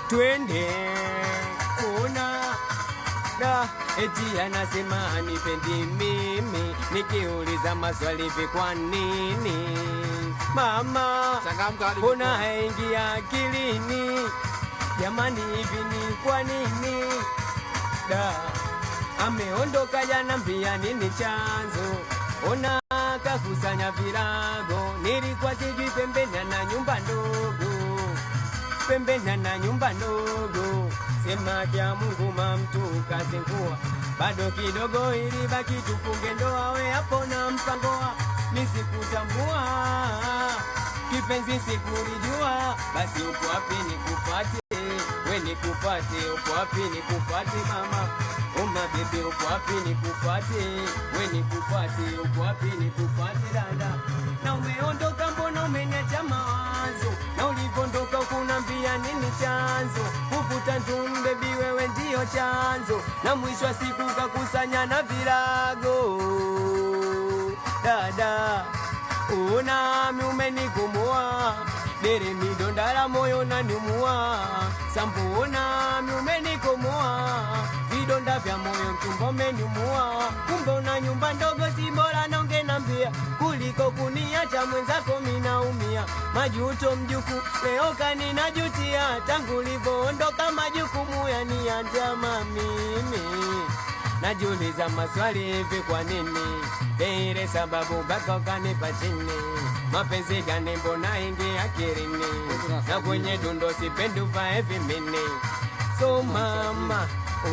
twende kuna da eti anasema anipendi mimi, nikiuliza maswali hivi kwa nini mama kuna haingia akilini, jamani hivi ni kwa nini da ameondoka jana, mbia nini chanzo, ona kakusanya virago, nilikuwa sijui pembeni na nyumba ndogo, pembeni na nyumba ndogo, sema kia Mungu mamtu kazingua, bado kidogo ili baki tufunge ndoa, we hapo na mpangoa, nisikutambua kipenzi sikulijua, basi uko wapi nikufate, we nikufate, uko wapi nikufate mama, oma bebe uko wapi nikufate, we nikufate, uko wapi nikufate dada, na umeondoka mbona umeniacha mawazo, na ulivondoka kunambia nini chanzo, kuvuta ndum baby wewe ndio chanzo, na mwisho wa siku kakusanya na virago dada, unami umenikomoa, dere midonda la moyo naniumua, sambu unami umenikomoa, vidonda vya moyo mtumbo umeniumua, kumbe una nyumba ndogo si bora naonge nambia, kuliko kuniacha mwenzako minaumia, majuto mjuku leo kaninajutia, tangu ulivyoondoka majukumu yaniandama mimi, najiuliza maswali hivi kwa nini, dere sababu baka ukanipa chini, mapenzi gani mbona ingi akirini, na kwenye dundo sipendi uvae vimini, so mama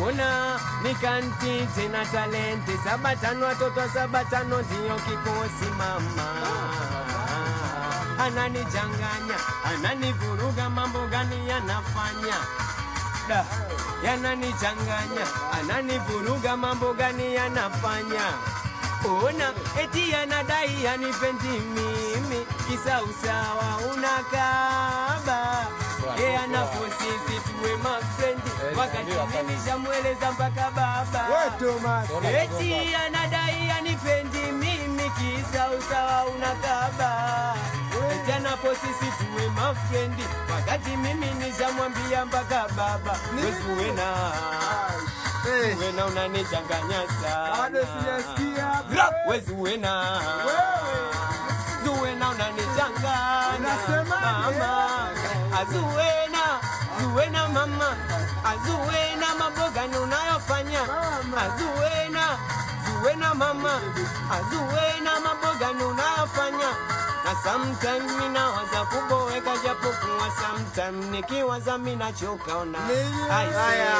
una nikanti tena talenti, 75 watoto 75 ndio kikosi mama, ananichanganya ananivuruga, mambo gani yanafanya da yananichanganya ananivuruga, mambo gani yanafanya, ona eti anadai anipendi mimi, kisa usawa unakaba, anafosisi tuwe mafrendi, wakati mimi shamweleza mpaka baba, eti anadai anipendi mimi, kisa usawa unakaba, eti anafosisi tuwe mafrendi, wakati mimi nishamwambia mpaka baba, wezuwena Zuwena unanichanganya sana, bado sijasikia wezuwena, Zuwena unanichanganya mama, azuwena, Zuwena mama, azuwena maboga unayofanya, azuwena, Zuwena mama, azuwena maboga unayofanya, na sometimes minawaza kuboeka, japo kuwa sometimes nikiwaza minachoka, ona haya